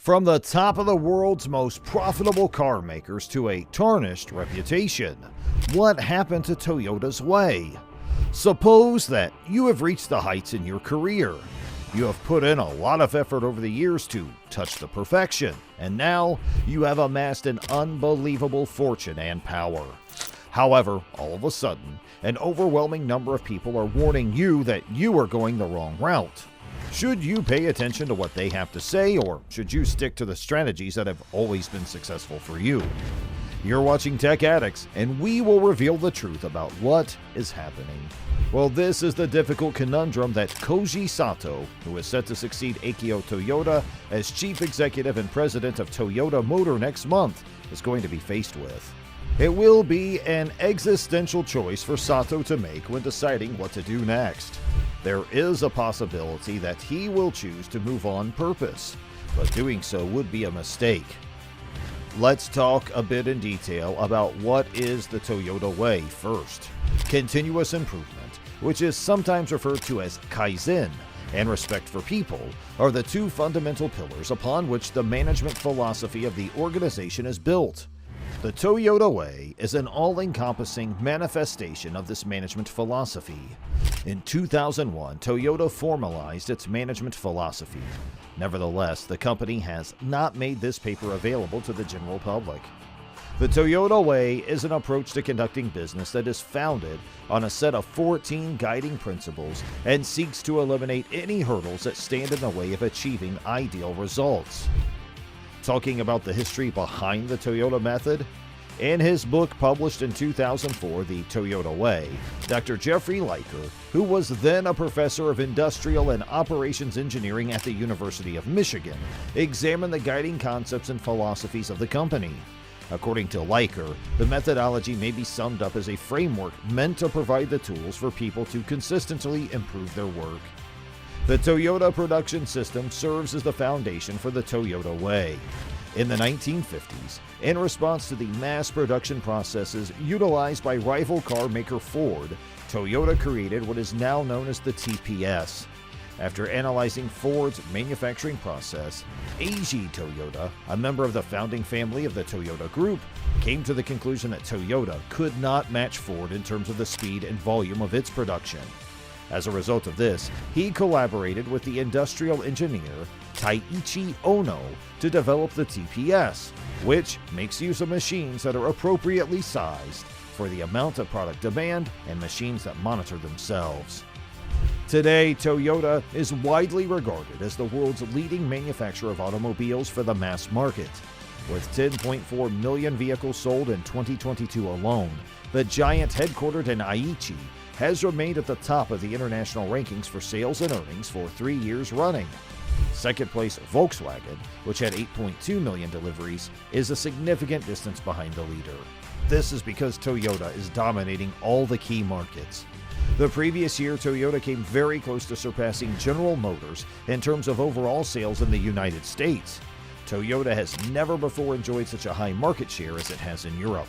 From the top of the world's most profitable car makers to a tarnished reputation, what happened to Toyota's way? Suppose that you have reached the heights in your career. You have put in a lot of effort over the years to touch the perfection, and now you have amassed an unbelievable fortune and power. However, all of a sudden, an overwhelming number of people are warning you that you are going the wrong route. Should you pay attention to what they have to say, or should you stick to the strategies that have always been successful for you? You're watching Tech Addicts, and we will reveal the truth about what is happening. Well, this is the difficult conundrum that Koji Sato, who is set to succeed Akio Toyoda as chief executive and president of Toyota Motor next month, is going to be faced with. It will be an existential choice for Sato to make when deciding what to do next. There is a possibility that he will choose to move on purpose, but doing so would be a mistake. Let's talk a bit in detail about what is the Toyota way first. Continuous improvement, which is sometimes referred to as Kaizen, and respect for people are the two fundamental pillars upon which the management philosophy of the organization is built. The Toyota Way is an all-encompassing manifestation of this management philosophy. In 2001, Toyota formalized its management philosophy. Nevertheless, the company has not made this paper available to the general public. The Toyota Way is an approach to conducting business that is founded on a set of 14 guiding principles and seeks to eliminate any hurdles that stand in the way of achieving ideal results. Talking about the history behind the Toyota method, in his book published in 2004, The Toyota Way, Dr. Jeffrey Liker, who was then a professor of industrial and operations engineering at the University of Michigan, examined the guiding concepts and philosophies of the company. According to Liker, the methodology may be summed up as a framework meant to provide the tools for people to consistently improve their work. The Toyota production system serves as the foundation for the Toyota Way. In the 1950s, in response to the mass production processes utilized by rival car maker Ford, Toyota created what is now known as the TPS. After analyzing Ford's manufacturing process, Eiji Toyoda, a member of the founding family of the Toyota Group, came to the conclusion that Toyota could not match Ford in terms of the speed and volume of its production. As a result of this, he collaborated with the industrial engineer Taiichi Ono to develop the TPS, which makes use of machines that are appropriately sized for the amount of product demand and machines that monitor themselves. Today, Toyota is widely regarded as the world's leading manufacturer of automobiles for the mass market. With 10.4 million vehicles sold in 2022 alone, the giant headquartered in Aichi has remained at the top of the international rankings for sales and earnings for 3 years running. Second place, Volkswagen, which had 8.2 million deliveries, is a significant distance behind the leader. This is because Toyota is dominating all the key markets. The previous year, Toyota came very close to surpassing General Motors in terms of overall sales in the United States. Toyota has never before enjoyed such a high market share as it has in Europe.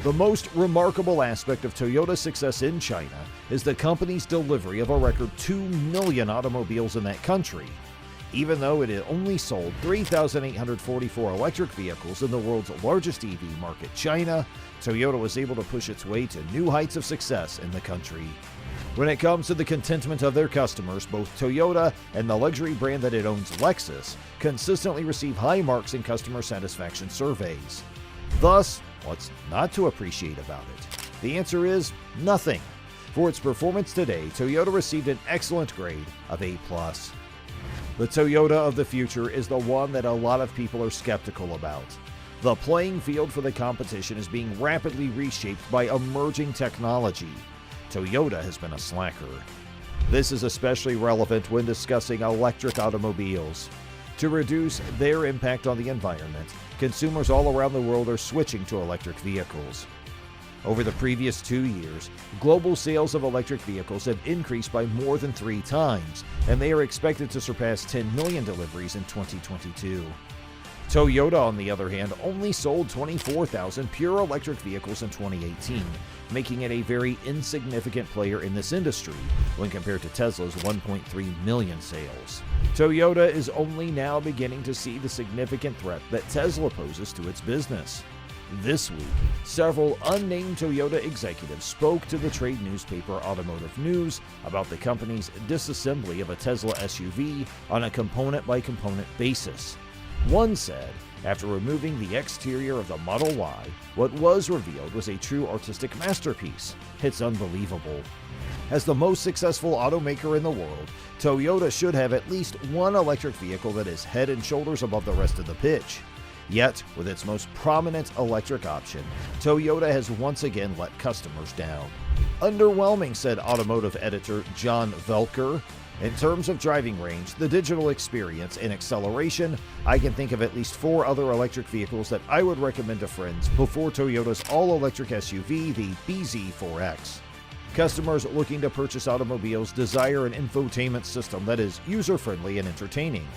The most remarkable aspect of Toyota's success in China is the company's delivery of a record 2 million automobiles in that country. Even though it had only sold 3,844 electric vehicles in the world's largest EV market, China, Toyota was able to push its way to new heights of success in the country. When it comes to the contentment of their customers, both Toyota and the luxury brand that it owns, Lexus, consistently receive high marks in customer satisfaction surveys. Thus, what's not to appreciate about it? The answer is nothing. For its performance today, Toyota received an excellent grade of A+. The Toyota of the future is the one that a lot of people are skeptical about. The playing field for the competition is being rapidly reshaped by emerging technology. Toyota has been a slacker. This is especially relevant when discussing electric automobiles. To reduce their impact on the environment, consumers all around the world are switching to electric vehicles. Over the previous 2 years, global sales of electric vehicles have increased by more than 3 times, and they are expected to surpass 10 million deliveries in 2022. Toyota, on the other hand, only sold 24,000 pure electric vehicles in 2018, making it a very insignificant player in this industry when compared to Tesla's 1.3 million sales. Toyota is only now beginning to see the significant threat that Tesla poses to its business. This week, several unnamed Toyota executives spoke to the trade newspaper Automotive News about the company's disassembly of a Tesla SUV on a component-by-component basis. One said, after removing the exterior of the Model Y, what was revealed was a true artistic masterpiece. It's unbelievable. As the most successful automaker in the world, Toyota should have at least one electric vehicle that is head and shoulders above the rest of the pitch. Yet, with its most prominent electric option, Toyota has once again let customers down. Underwhelming, said automotive editor John Velker. In terms of driving range, the digital experience, and acceleration, I can think of at least 4 other electric vehicles that I would recommend to friends before Toyota's all-electric SUV, the BZ4X. Customers looking to purchase automobiles desire an infotainment system that is user-friendly and entertaining.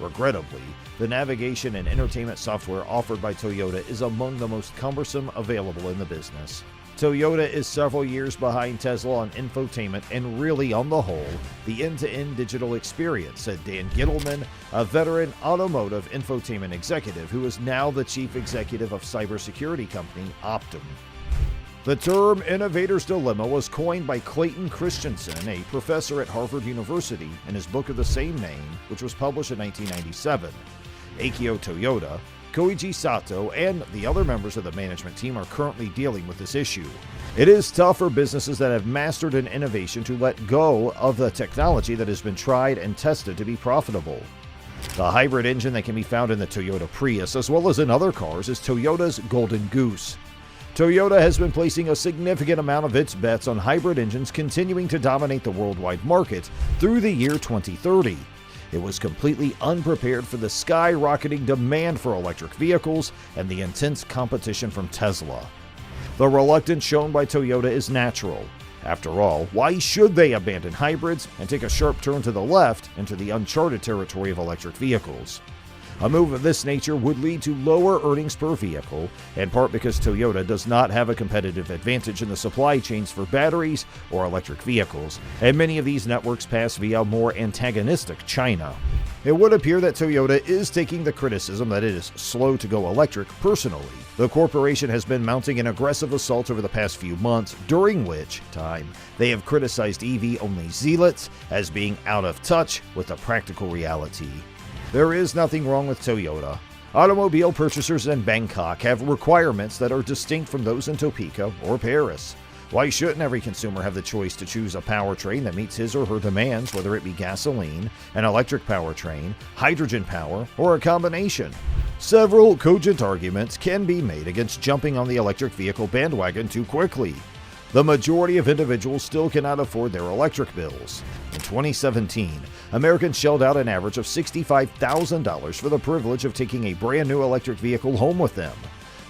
Regrettably, the navigation and entertainment software offered by Toyota is among the most cumbersome available in the business. Toyota is several years behind Tesla on infotainment and really, on the whole, the end-to-end digital experience, said Dan Gittleman, a veteran automotive infotainment executive who is now the chief executive of cybersecurity company Optum. The term innovator's dilemma was coined by Clayton Christensen, a professor at Harvard University, in his book of the same name, which was published in 1997. Akio Toyoda, Koji Sato, and the other members of the management team are currently dealing with this issue. It is tough for businesses that have mastered an innovation to let go of the technology that has been tried and tested to be profitable. The hybrid engine that can be found in the Toyota Prius, as well as in other cars, is Toyota's golden goose. Toyota has been placing a significant amount of its bets on hybrid engines continuing to dominate the worldwide market through the year 2030. It was completely unprepared for the skyrocketing demand for electric vehicles and the intense competition from Tesla. The reluctance shown by Toyota is natural. After all, why should they abandon hybrids and take a sharp turn to the left into the uncharted territory of electric vehicles? A move of this nature would lead to lower earnings per vehicle, in part because Toyota does not have a competitive advantage in the supply chains for batteries or electric vehicles, and many of these networks pass via more antagonistic China. It would appear that Toyota is taking the criticism that it is slow to go electric personally. The corporation has been mounting an aggressive assault over the past few months, during which time they have criticized EV-only zealots as being out of touch with the practical reality. There is nothing wrong with Toyota. Automobile purchasers in Bangkok have requirements that are distinct from those in Topeka or Paris. Why shouldn't every consumer have the choice to choose a powertrain that meets his or her demands, whether it be gasoline, an electric powertrain, hydrogen power, or a combination? Several cogent arguments can be made against jumping on the electric vehicle bandwagon too quickly. The majority of individuals still cannot afford their electric bills. In 2017, Americans shelled out an average of $65,000 for the privilege of taking a brand new electric vehicle home with them.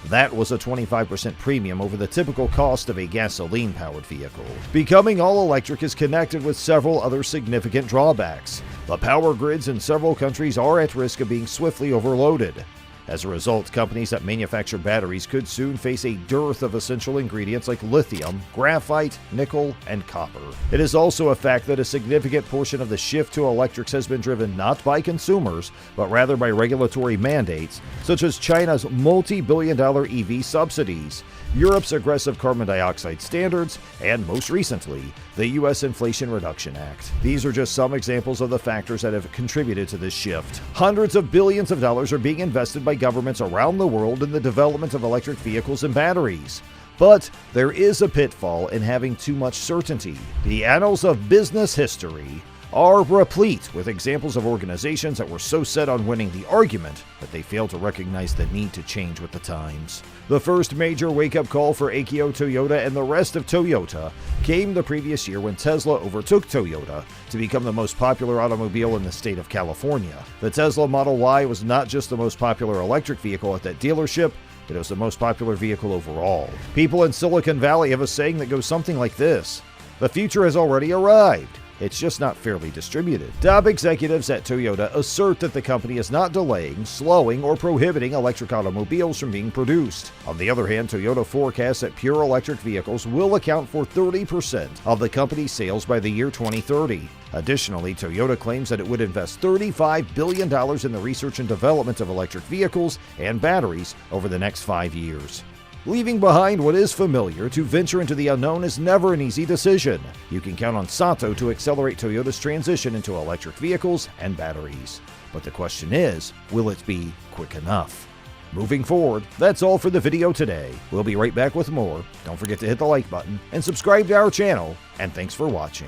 That was a 25% premium over the typical cost of a gasoline-powered vehicle. Becoming all-electric is connected with several other significant drawbacks. The power grids in several countries are at risk of being swiftly overloaded. As a result, companies that manufacture batteries could soon face a dearth of essential ingredients like lithium, graphite, nickel, and copper. It is also a fact that a significant portion of the shift to electrics has been driven not by consumers, but rather by regulatory mandates, such as China's multi-billion-dollar EV subsidies, Europe's aggressive carbon dioxide standards, and most recently, the U.S. Inflation Reduction Act. These are just some examples of the factors that have contributed to this shift. Hundreds of billions of dollars are being invested by governments around the world in the development of electric vehicles and batteries. But there is a pitfall in having too much certainty. The annals of business history are replete with examples of organizations that were so set on winning the argument that they failed to recognize the need to change with the times. The first major wake-up call for Akio Toyoda and the rest of Toyota came the previous year when Tesla overtook Toyota to become the most popular automobile in the state of California. The Tesla Model Y was not just the most popular electric vehicle at that dealership, but it was the most popular vehicle overall. People in Silicon Valley have a saying that goes something like this: "The future has already arrived. it's just not fairly distributed. Top executives at Toyota assert that the company is not delaying, slowing, or prohibiting electric automobiles from being produced. On the other hand, Toyota forecasts that pure electric vehicles will account for 30% of the company's sales by the year 2030. Additionally, Toyota claims that it would invest $35 billion in the research and development of electric vehicles and batteries over the next 5 years. Leaving behind what is familiar to venture into the unknown is never an easy decision. You can count on Sato to accelerate Toyota's transition into electric vehicles and batteries. But the question is, will it be quick enough? Moving forward, that's all for the video today. We'll be right back with more. Don't forget to hit the like button and subscribe to our channel, and thanks for watching.